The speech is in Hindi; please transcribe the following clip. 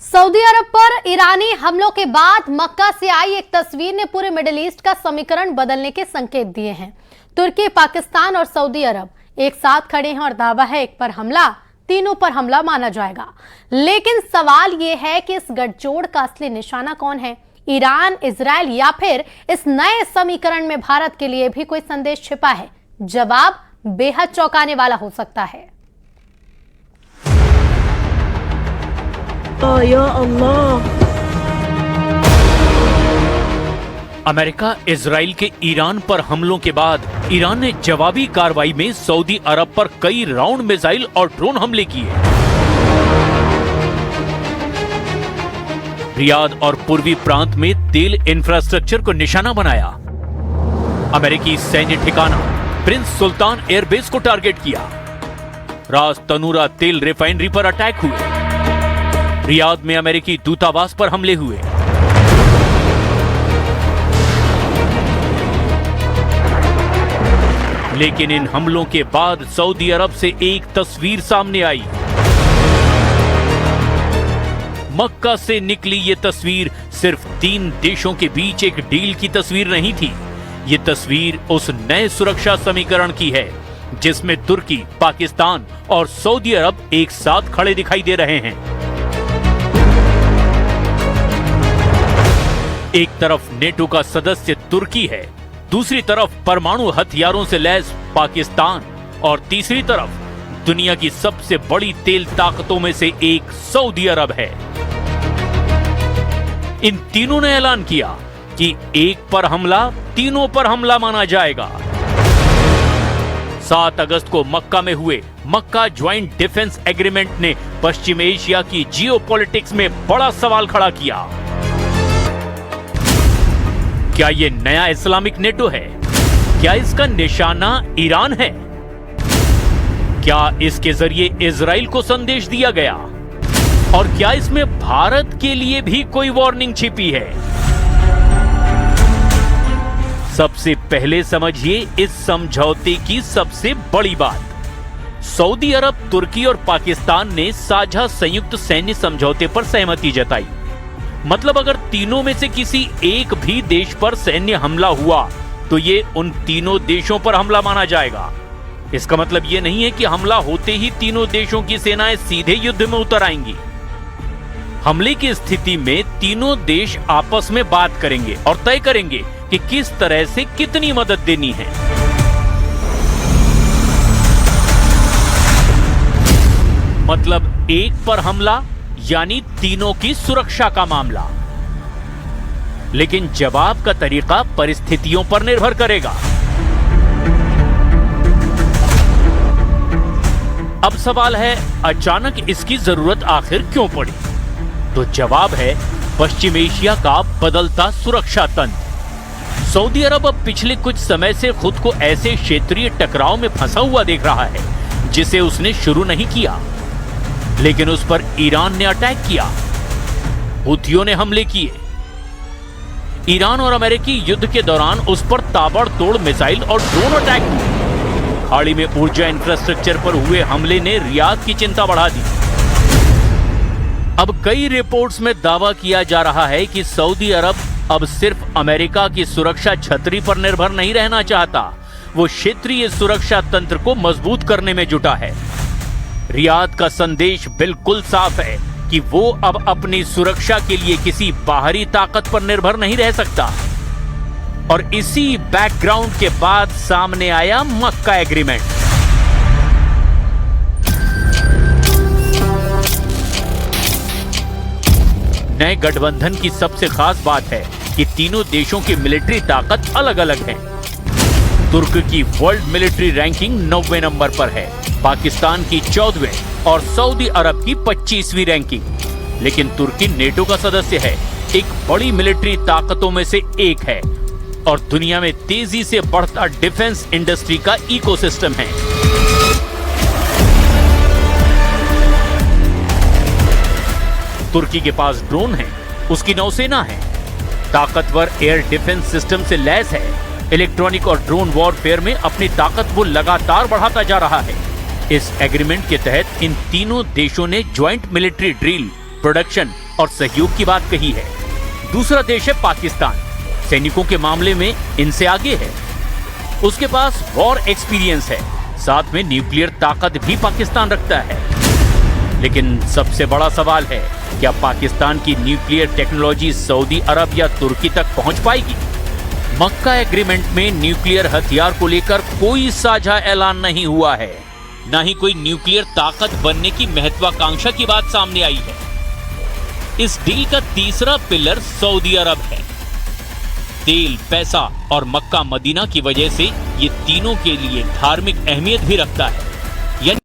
सऊदी अरब पर ईरानी हमलों के बाद मक्का से आई एक तस्वीर ने पूरे मिडिल ईस्ट का समीकरण बदलने के संकेत दिए हैं। तुर्की, पाकिस्तान और सऊदी अरब एक साथ खड़े हैं और दावा है एक पर हमला तीनों पर हमला माना जाएगा। लेकिन सवाल यह है कि इस गठजोड़ का असली निशाना कौन है? ईरान, इजराइल या फिर इस नए समीकरण में भारत के लिए भी कोई संदेश छिपा है? जवाब बेहद चौंकाने वाला हो सकता है। या अल्लाह। अमेरिका, इजराइल के ईरान पर हमलों के बाद ईरान ने जवाबी कार्रवाई में सऊदी अरब पर कई राउंड मिसाइल और ड्रोन हमले किए। रियाद और पूर्वी प्रांत में तेल इंफ्रास्ट्रक्चर को निशाना बनाया। अमेरिकी सैन्य ठिकाना प्रिंस सुल्तान एयरबेस को टारगेट किया। रास तनूरा तेल रिफाइनरी पर अटैक हुए। रियाद में अमेरिकी दूतावास पर हमले हुए। लेकिन इन हमलों के बाद सऊदी अरब से एक तस्वीर सामने आई। मक्का से निकली ये तस्वीर सिर्फ 3 देशों के बीच एक डील की तस्वीर नहीं थी। ये तस्वीर उस नए सुरक्षा समीकरण की है जिसमें तुर्की, पाकिस्तान और सऊदी अरब एक साथ खड़े दिखाई दे रहे हैं। एक तरफ नेटो का सदस्य तुर्की है, दूसरी तरफ परमाणु हथियारों से लैस पाकिस्तान और तीसरी तरफ दुनिया की सबसे बड़ी तेल ताकतों में से एक सऊदी अरब है। इन तीनों ने ऐलान किया कि एक पर हमला तीनों पर हमला माना जाएगा। 7 अगस्त को मक्का में हुए मक्का ज्वाइंट डिफेंस एग्रीमेंट ने पश्चिम एशिया की जियोपॉलिटिक्स में बड़ा सवाल खड़ा किया। क्या ये नया इस्लामिक नेटो है? क्या इसका निशाना ईरान है? क्या इसके जरिए इजराइल को संदेश दिया गया? और क्या इसमें भारत के लिए भी कोई वार्निंग छिपी है? सबसे पहले समझिए इस समझौते की सबसे बड़ी बात। सऊदी अरब, तुर्की और पाकिस्तान ने साझा संयुक्त सैन्य समझौते पर सहमति जताई। मतलब अगर तीनों में से किसी एक भी देश पर सैन्य हमला हुआ तो ये उन तीनों देशों पर हमला माना जाएगा। इसका मतलब ये नहीं है कि हमला होते ही तीनों देशों की सेनाएं सीधे युद्ध में उतर आएंगी। हमले की स्थिति में तीनों देश आपस में बात करेंगे और तय करेंगे कि किस तरह से कितनी मदद देनी है। मतलब एक पर हमला यानी तीनों की सुरक्षा का मामला। लेकिन जवाब का तरीका परिस्थितियों पर निर्भर करेगा। अब सवाल है, अचानक इसकी जरूरत आखिर क्यों पड़ी? तो जवाब है पश्चिम एशिया का बदलता सुरक्षा तंत्र। सऊदी अरब अब पिछले कुछ समय से खुद को ऐसे क्षेत्रीय टकराव में फंसा हुआ देख रहा है जिसे उसने शुरू नहीं किया, लेकिन उस पर ईरान ने अटैक किया, हुथियों ने हमले किए। ईरान और अमेरिकी युद्ध के दौरान उस पर ताबड़तोड़ मिसाइल और ड्रोन अटैक हुए। खाड़ी में ऊर्जा इंफ्रास्ट्रक्चर पर हुए हमले ने रियाद की चिंता बढ़ा दी। अब कई रिपोर्ट्स में दावा किया जा रहा है कि सऊदी अरब अब सिर्फ अमेरिका की सुरक्षा छतरी पर निर्भर नहीं रहना चाहता, वो क्षेत्रीय सुरक्षा तंत्र को मजबूत करने में जुटा है। रियाद का संदेश बिल्कुल साफ है कि वो अब अपनी सुरक्षा के लिए किसी बाहरी ताकत पर निर्भर नहीं रह सकता। और इसी बैकग्राउंड के बाद सामने आया मक्का एग्रीमेंट। नए गठबंधन की सबसे खास बात है कि तीनों देशों की मिलिट्री ताकत अलग अलग है। तुर्क की वर्ल्ड मिलिट्री रैंकिंग 90वें नंबर पर है, पाकिस्तान की 14वें और सऊदी अरब की 25वीं रैंकिंग। लेकिन तुर्की नेटो का सदस्य है, एक बड़ी मिलिट्री ताकतों में से एक है और दुनिया में तेजी से बढ़ता डिफेंस इंडस्ट्री का इकोसिस्टम है। तुर्की के पास ड्रोन है, उसकी नौसेना है, ताकतवर एयर डिफेंस सिस्टम से लैस है, इलेक्ट्रॉनिक और ड्रोन वॉरफेयर में अपनी ताकत वो लगातार बढ़ाता जा रहा है। इस एग्रीमेंट के तहत इन तीनों देशों ने ज्वाइंट मिलिट्री ड्रिल प्रोडक्शन और सहयोग की बात कही है। दूसरा देश है पाकिस्तान। सैनिकों के मामले में इनसे आगे है। उसके पास वॉर एक्सपीरियंस है, साथ में न्यूक्लियर ताकत भी पाकिस्तान रखता है। लेकिन सबसे बड़ा सवाल है, क्या पाकिस्तान की न्यूक्लियर टेक्नोलॉजी सऊदी अरब या तुर्की तक पहुंच पाएगी? मक्का एग्रीमेंट में न्यूक्लियर हथियार को लेकर कोई साझा ऐलान नहीं हुआ है, न ही कोई न्यूक्लियर ताकत बनने की महत्वाकांक्षा की बात सामने आई है। इस डील का तीसरा पिलर सऊदी अरब है। तेल, पैसा और मक्का मदीना की वजह से ये तीनों के लिए धार्मिक अहमियत भी रखता है। यानी